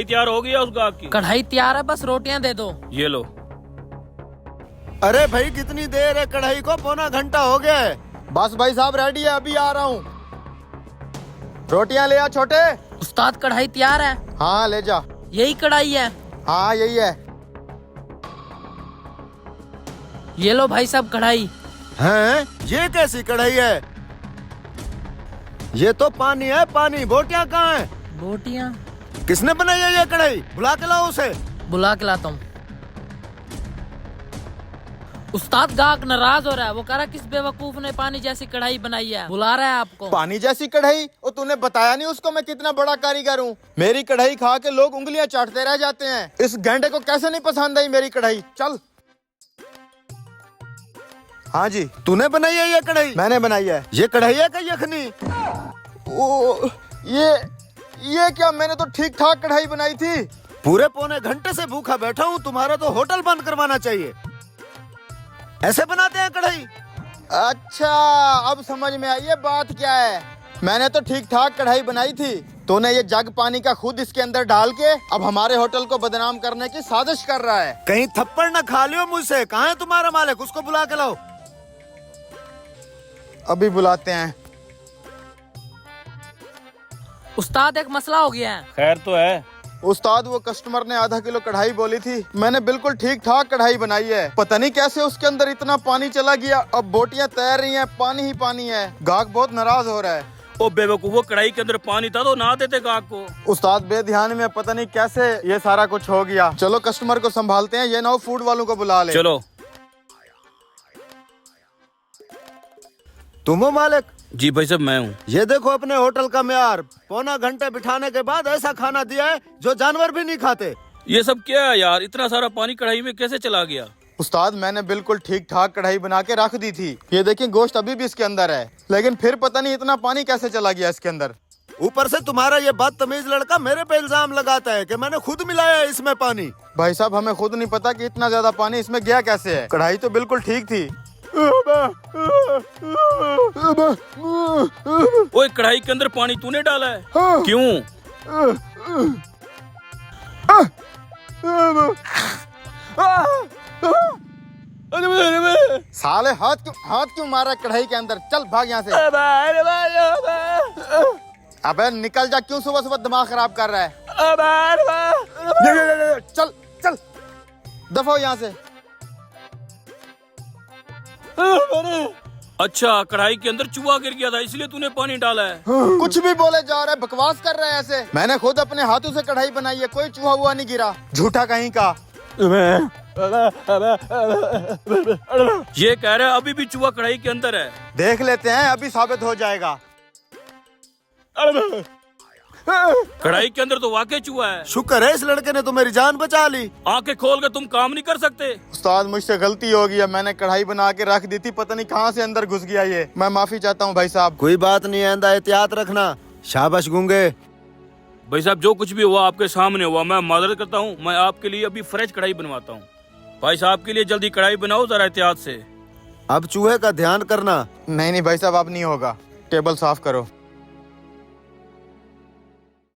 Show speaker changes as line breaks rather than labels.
कढ़ाई तैयार हो गई है उस गाहक की?
कढ़ाई तैयार है, बस रोटियां दे दो।
ये लो।
अरे भाई कितनी देर है, कढ़ाई को पौना घंटा हो गया है। बस भाई साहब रेडी है, अभी आ रहा हूँ। रोटियां ले आ छोटे।
उस्ताद कढ़ाई तैयार है।
हाँ ले जा।
यही कढ़ाई है?
हाँ यही है।
ये लो भाई साहब कढ़ाई।
हैं? ये कैसी कढ़ाई है? ये तो पानी है पानी, बोटियां कहाँ है?
बोटियां?
किसने बनाई है ये कढ़ाई? बुला के लाओ उसे।
बुला के लाता हूँ। उस्ताद गाहक नाराज हो रहा है, वो कह रहा किस बेवकूफ ने पानी जैसी कढ़ाई बनाई है, बुला रहा है आपको।
पानी जैसी कढ़ाई? और तूने बताया नहीं उसको मैं कितना बड़ा कारीगर हूँ। मेरी कढ़ाई खा के लोग उंगलियां चाटते रह जाते हैं। इस गेंडे को कैसे नहीं पसंद आई मेरी कढ़ाई? चल। हाँ जी, तूने बनाई है ये कढ़ाई? मैंने बनाई है। ये कढ़ाई है क्या यखनी? ओ, ये क्या? मैंने तो ठीक ठाक कढ़ाई बनाई थी। पूरे पौने घंटे से भूखा बैठा हूँ, तुम्हारा तो होटल बंद करवाना चाहिए। ऐसे बनाते हैं कढ़ाई? अच्छा अब समझ में आई ये बात क्या है। मैंने तो ठीक ठाक कढ़ाई बनाई थी, तूने ये जग पानी का खुद इसके अंदर डाल के अब हमारे होटल को बदनाम करने की साजिश कर रहा है। कहीं थप्पड़ न खा लियो मुझसे। कहाँ है तुम्हारा मालिक? उसको बुला के लाओ। अभी बुलाते हैं।
उस्ताद एक मसला हो गया है।
खैर तो है
उस्ताद, वो कस्टमर ने आधा किलो कढ़ाई बोली थी, मैंने बिल्कुल ठीक ठाक कढ़ाई बनाई है। पता नहीं कैसे उसके अंदर इतना पानी चला गया। अब बोटियां तैर रही हैं, पानी ही पानी है। गाहक बहुत नाराज हो रहा है।
ओ बेवकूफ, वो कढ़ाई के अंदर पानी था तो ना देते गाहक को।
उस्ताद बेध्यान में पता नहीं कैसे ये सारा कुछ हो गया। चलो कस्टमर को संभालते हैं, ये ना हो फूड वालों को बुला ले।
चलो।
तुम हो मालिक?
जी भाई साहब मैं हूँ।
ये देखो अपने होटल का म्यार, पौना घंटे बिठाने के बाद ऐसा खाना दिया है जो जानवर भी नहीं खाते।
ये सब क्या है यार? इतना सारा पानी कढ़ाई में कैसे चला गया?
उस्ताद मैंने बिल्कुल ठीक ठाक कढ़ाई बना के रख दी थी। ये देखिए गोश्त अभी भी इसके अंदर है, लेकिन फिर पता नहीं इतना पानी कैसे चला गया इसके अंदर। ऊपर से तुम्हारा ये बदतमीज लड़का मेरे पे इल्जाम लगाता है कि मैंने खुद मिलाया है इसमें पानी। भाई साहब हमें खुद नहीं पता कि इतना ज्यादा पानी इसमें गया कैसे है। कढ़ाई तो बिल्कुल ठीक थी।
ओए कढ़ाई के अंदर पानी तूने डाला है? क्यों?
साले हाथ क्यों मारा कढ़ाई के अंदर? चल भाग यहाँ से। अबे निकल जा, क्यों सुबह सुबह दिमाग खराब कर रहा है? चल चल दफा हो यहाँ से।
अच्छा, कढ़ाई के अंदर चूहा गिर गया था इसलिए तूने पानी डाला है?
कुछ भी बोले जा रहा है, बकवास कर रहा है ऐसे। मैंने खुद अपने हाथों से कढ़ाई बनाई है, कोई चूहा हुआ नहीं गिरा। झूठा कहीं का।
ये कह रहा है अभी भी चूहा कढ़ाई के अंदर है।
देख लेते हैं, अभी साबित हो जाएगा।
कढ़ाई के अंदर तो वाकई चूहा है।
शुक्र है इस लड़के ने तो मेरी जान बचा ली।
आंखें खोल के तुम काम नहीं कर सकते?
उस्ताद मुझसे गलती हो गई, मैंने कढ़ाई बना के रख दी थी, पता नहीं कहाँ से अंदर घुस गया ये। मैं माफी चाहता हूँ भाई साहब। कोई बात नहीं है, आइंदा एहतियात रखना। शाबाश गूंगे।
भाई साहब जो कुछ भी हुआ आपके सामने हुआ, मैं माजरत करता हूँ। मैं आपके लिए अभी फ्रेश कढ़ाई बनवाता हूँ। भाई साहब के लिए जल्दी कढ़ाई बनाओ जरा एहतियात से।
अब चूहे का ध्यान करना। नहीं भाई साहब अब नहीं होगा, टेबल साफ करो।